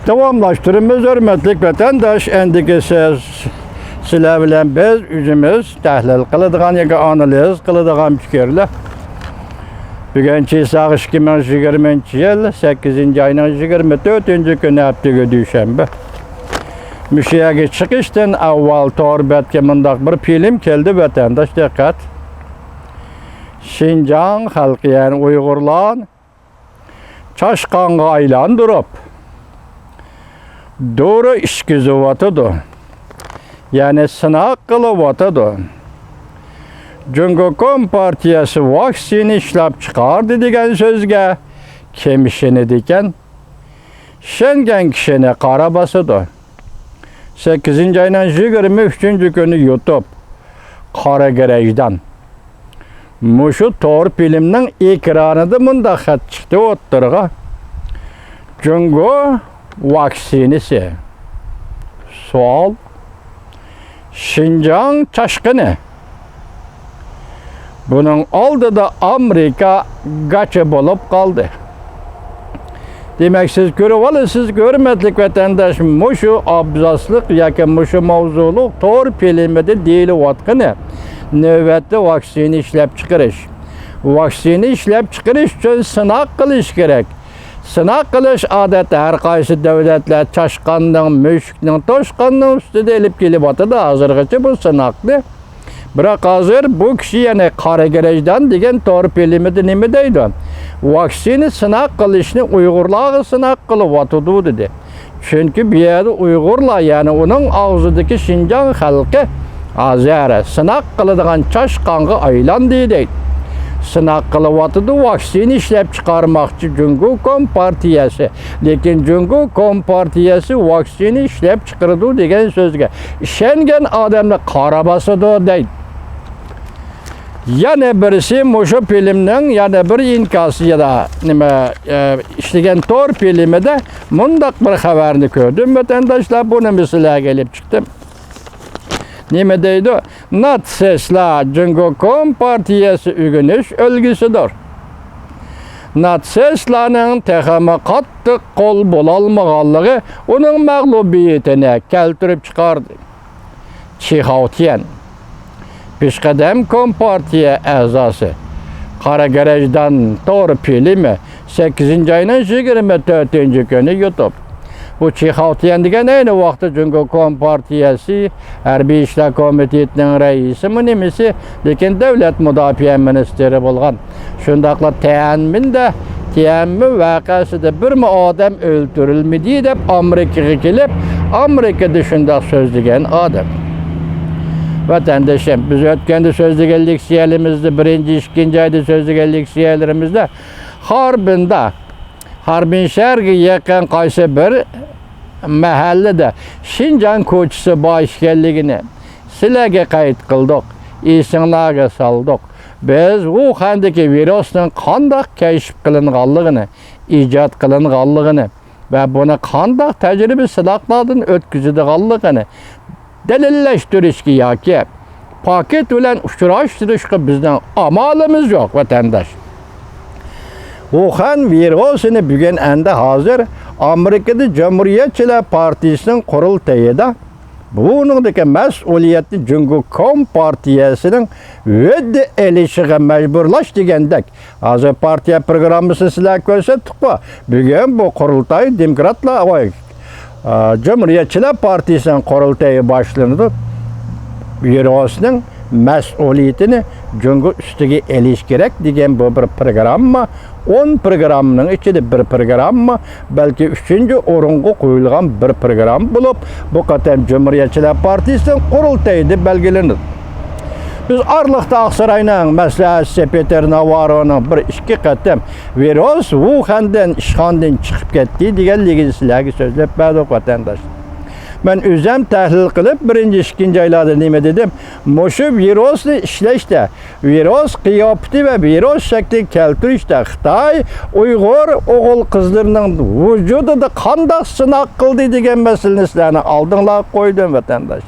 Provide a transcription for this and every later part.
Davamlaştırımız hürmetlik vatandaş, endiki sizler bilen biz üzümüz tahlil kılıdığan ya analiz kılıdığan fikirler. Bugünkü sağış 2020 yıl 8. ayının 24. günü haftaga düşenbe. Müşiyege çıkıştan avval torbetke mındaq bir film keldi vatandaş dikkat. Şinjan halkı yani Uygurlan çaşqanğa aylandırıp doğru işgüzüvatıdı. Yani sınak kılıvatıdı. Cumhuriyet Partiyası vaksini işlep çıkardı degen sözge kemişini diken şengen kişine karabasıdı. 8. ayının 23. günü YouTube Karagerej'den Muşu Tor filminin ekranıda mındaq çıktı oturğa. Cungo vaksinisi. Sual. Şinjan çaşkını. Bunun aldıda Amerika gaçı bulup kaldı. Demek siz görüvalısız görmedlik vatandaş muşu abzaslık yaki muşu mavzuluk Tor filmide değil vatkını. Növbette vaksini işlep çıkarış. Vaksini işlep çıkarış için sınak kılış gerek. Sınak kılış adette her kaysı devletler çaşkanın, müşkünün, toşkanın üstüde elip gelip atıdı. Hazırgıcı bu sınaktı. Bırak hazır bu kişi yani Karagerej'den degen Tor filmide nimedeydi. Vaksini sınak kılışını Uygurlağı sınak kılıp atıdı dedi. Çünkü bir yerde Uygurla yani onun ağzındaki Şinjan halkı azere sınak kılıdığan çaşkanğı aylan deydi. Sınak kılıvatıdı vaksini işlep çıkarmakçı Cumhuriyet Partiyası. Lekin Cumhuriyet Partiyası vaksini işlep çıkardı degen sözge. Şengen adamla karabasıdı deydi. Yani birisi Muşu filminin yani bir inkası ya da işlegen Tor filmide mundak bir haberini gördüm. Vatandaşlar bunu mesela gelip çıktım. Nime deydi? Natsesla Cumhuriyet Partiyası ügünüş ölgüsüdür. Natsesla'nın tehame katlı kol bulalmağanlığı onun mağlubiyetine keltirip çıkardı. Çiğhavtiyen. Pişkadem Kompartiya azası. Karagerej'den Tor filmi 8. ayının 24. günü YouTube. Bu Çiğhavtiyen degen aynı vaxtı Cumhuriyet Partiyası Hərbi İşlər Komitetinin reisi mi nimisi, lekin devlet müdafiə ministeri bolğan. Şundaqla Tiyanmin vakasıda bir mi adam öldürülmedi dep Amerika'ya gelip Amerika'da şundaq söz degen adam. Vatandaşım biz ötkende sözlü geldik siyelimizde, 1. 2. ayda sözlü geldik siyelerimizde Harbin şergi yakın kaysı bir mahallede Şinjan koçusu başkelliğini silege kayıt kıldık, isimlerge saldık. Biz Wuhan'daki virüsün kandak keşif kılınğanlığını, icat kılınğanlığını ve bunu kandak tecrübe silahlardan ötküzüdüğanlığını delilleştirişki yaki paket ulan uçuraştırışkı bizden amalımız yok vatandaş. Wuhan virüsünü bugün ende hazır Amerika'da Cumhuriyetçiler Partisi'nin kurultayıda bunundaki mesuliyetli Cumhuriyet Partiyası'nın ödü elişiğe mecburlaş degendek. Hazır partiya programımızı sizler gösterdik mi? Bugün bu kurultay demokratlar Cumhuriyetçiler Partisi'nin kurultayı başlandı. Virüsünün mesuliyetini Cumhuriyet üstüge eliş gerek degen bu bir program mı? 10 programının içinde bir program mı? Belki 3. orunga koyulgan bir program bulup bu katem Cumhuriyetçiler Partisi'nin kurultayı belgelenir. Biz Arlıqda Aksaray'ın Məsləhət Sepeteri Navaro'nun bir 2 katem virüs Wuhan'dan işğandan çıkıp gitti degenligini sizlerge sözlep bədik vatandaş. Ben özüm təhlil qılıb 1. 2. aylarda nime dedim? Muşu virüsü işleşte, virüs kıyafeti ve virüs şekli keltirişte Xitay, Uygur oğul kızlarının vücudu da kandak sınak kıldı degen meselesini aldınlar koydum vatandaş.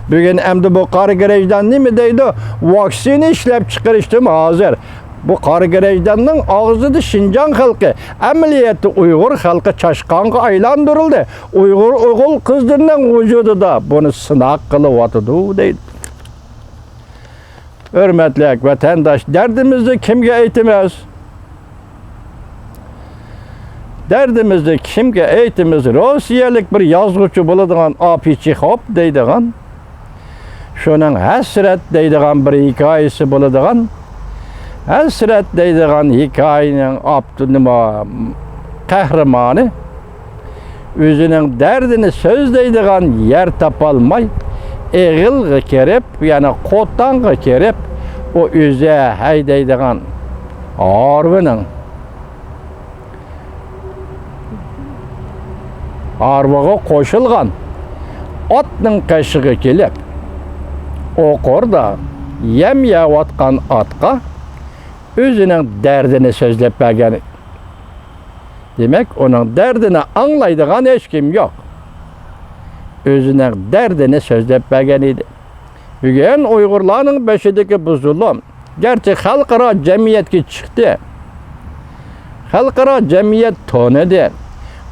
Bugün emdi bu Karagerej'den nime deydi? Vaksini işlep çıkarıştım hazır. Bu Qaragirejdanning og'zida Şinjan xalqi, amaliyotda Uyg'ur xalqi chashqonga aylantirildi. Uyg'ur o'g'il qizlarning vujudida buni sinoq qilyotidi deydi. Hürmetli vatandaş, derdimizni kimga aytamiz? Derdimizni kimga aytamiz? Rossiyalik bir yozuvchi bo'ladigan Apichixop deydigan, shuning hasrat deydigan bir hikoyasi bo'ladigan, hasrat deydigan hikoyaning nima qahramoni o'zining dardini so'zlaydigan yer topolmay, Eğilge kerip, yani Qo'tanga kerip, o o'zi haydaydigan arvaning arvaga qo'shilgan otning qashig'i kelib, o'qorda yem yeyotgan otga o'zining dardini so'zlab bergan. Demak, uning dardini anglaydigan hech kim yo'q. Özünün derdini sözlep bergen idi. Bugün Uygurlarning beşideki bu zulüm, gerçi xalqaro cemiyetki çıktı. Xalqaro cemiyet tanıdı.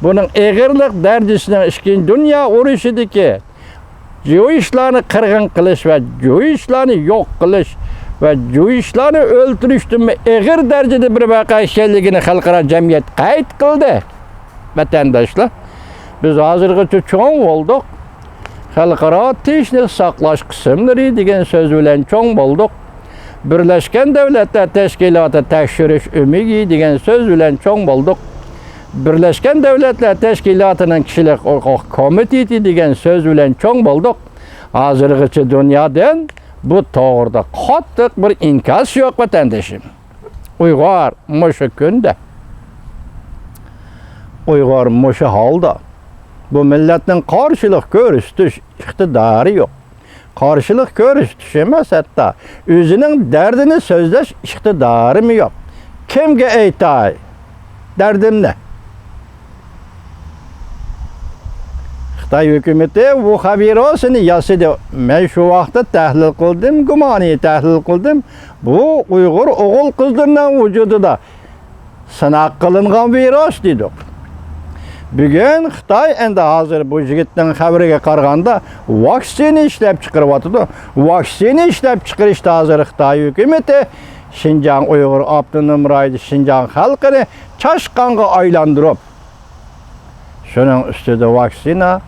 Bunun eğirlik derdisinin İkinci Dünya urushidagi joyishlarni qirg'in qilish ve joyishlarni yo'q qilish ve joyishlarni o'ltirishdan eğir derecede bir vaqa ekanligini xalqaro cemiyet qayd qildi. Vatandaşlar, biz hozirgacha cho'ng bo'ldik. Xalqaro tinchlik saqlash qismlari degan so'z bilan cho'ng bo'ldik. Birlashgan Davlatlar Tashkiloti tekshirish umidi degan so'z bilan cho'ng bo'ldik. Birlashgan Davlatlar Tashkilotining kishilik huquq komiteti degan so'z bilan cho'ng bo'ldik. Hozirgacha dunyodan bu to'g'rida qattiq bir inkos yo'q vatandoshim. Uyg'ur mushu kunda, Uyg'ur mushu holda bu millatning qarshilik ko'rsatish iqtidori yo'q. Qarshilik ko'rsatish emas, hatto o'zining dardini so'zlash iqtidori yo'q. Kimga aytay dardimni? Xitoy hukumati bu xabarosini yasadi. Men shu vaqtda tahlil qildim, gumoniy tahlil qildim. Bu Uyg'ur o'g'il qizlarning vujudida sinoq qilingan virus dedik. Bugün Xitoy endi hozir bu yigitning xabariga qaraganda vaksina ishlab chiqaryapti. Vaksina ishlab chiqarishda hozir Xitoy hukumati Şinjan Uyg'ur avtonom rayosi Şinjan xalqini chashqonga aylantirib, shuning ustida vaksina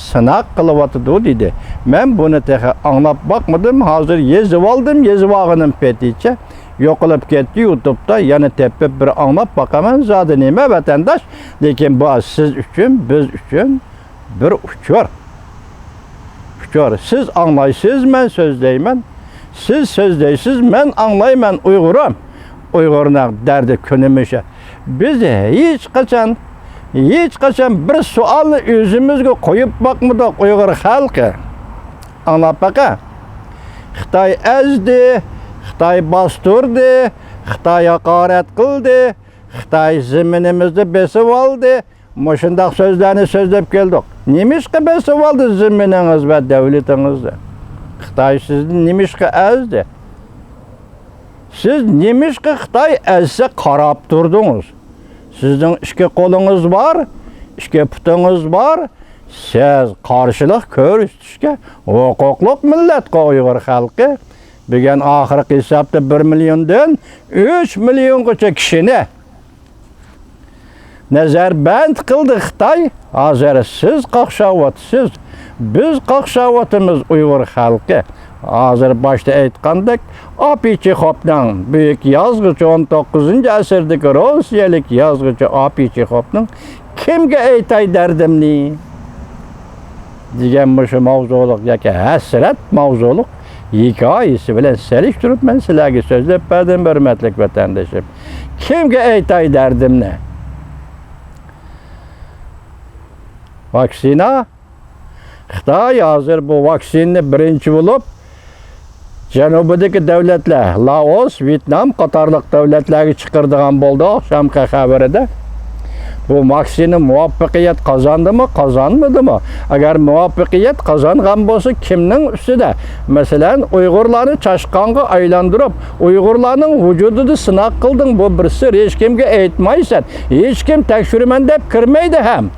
sinoq qilyapti dedi. Men buni teha anglab bakmadım. Hozir yezib oldim, yezibog'inim peticha yo'qolib ketdi YouTube'da. Yana tepib bir anglab bakaman. Zodi nima vatandosh, lekin bu siz uchun, biz uchun bir uchur. Siz anglaysiz, men so'zlayman. Siz so'zlaysiz, men anglayman. Uyg'urim. Uyg'urning dardi kunimizga. Biz hech qachon bir savolni o'zimizga qo'yib bakmadik Uyg'ur xalqi. Anglab baqa. Xitoy azdi, Xitoy bostirdi, Xitoy haqorat qildi, Xitoy zaminimizni besib oldi. Mushundaq so'zlarni so'zlab keldik. Nimishqa besib oldi zaminingiz va davlatingizni? Xitoy sizni nimishqa azdi? Siz nimishqa Xitoy azsa qarab turdingiz? Sizning ikki qo'lingiz bor, ikki putingiz bor. Siz qarshilik ko'rsatishga huquqli millatga Uyg'ur xalqi bugun oxirgi hisobda 1 milliondan 3 milliongacha kishini nazarband qildi Xitoy. Hozir siz qaqshavyapsiz, biz qaqshavyapmiz Uyg'ur xalqi. Hozir boshda aytgandek, Apichixopning buyuk yozuvchi 19-asrdagi rossiyalik yozuvchi Apichixopning kimga aytay dardimni degan shu mavzuliq yoki hasrat mavzuliq hikoyasi bilan selishtirib men sizlarga so'zlab berdim, hurmatli vatandoshim. Kimga aytay dardimni? Vaksina. Xitoy hozir bu vaksinni birinchi bo'lib janubidagi davlatlar, Laos, Vyetnam qatorliq davlatlarga chiqardigan bo'ldi oqshomgi xabarida. Bu maksini muvaffaqiyat kazandı mı, kazanmadı mı? Eğer muvaffaqiyat kazangan bolsa kimning ustida? Mesela Uyg'urlarni çaşqonga aylantirib, Uyg'urlarning vujudini sinaq qilding, bu bir sir, hech kimga aytmaysan. Hech kim tekshiraman deb kirmaydi ham.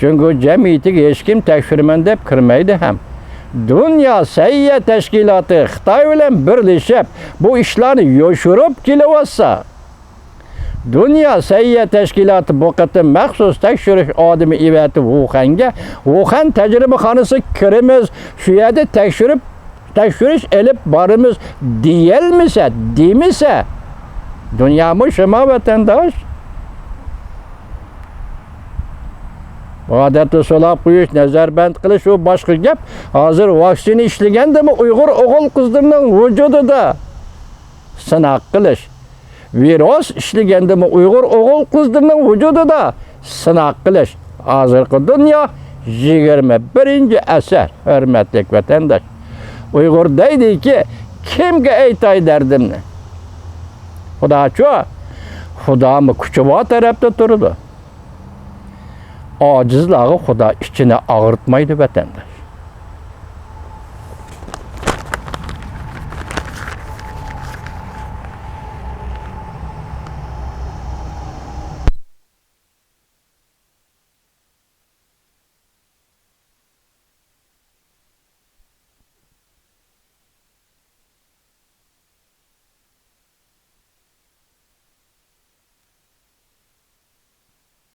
Çünkü cemiyetiga hech kim tekshiraman deb kirmaydi ham. Dünya Sayya Teşkilatı Xitoy bilan birlashib bu ishlarni yoshirib kelyapsa, Dünya Sayya Teşkilatı bu qatim maxsus tekshirish odami evati Wuhan tajribaxonasi kirimiz, shu yerda tekshirish elib borimiz deyilmasa, demisa, dunyomi shima vatandosh. Bu odatni so'lab qo'yish, nazarband qilish u boshqa gap. Hozir vaksina ishlagandimi Uyg'ur o'g'il qizlarning vujudida sinaq qilish. Virus ishlagandimi Uyg'ur o'g'il qizlarning vujudida sinaq qilish. Hozirgi dunyo 21-asr, hurmatli vatandosh. Uyg'ur deydiki, kimga aytay dardimni? Xudochu, Xudomi kuchi bor tarafda turdi. Acizliği Xudo içine ağırtmaydı vatandaş.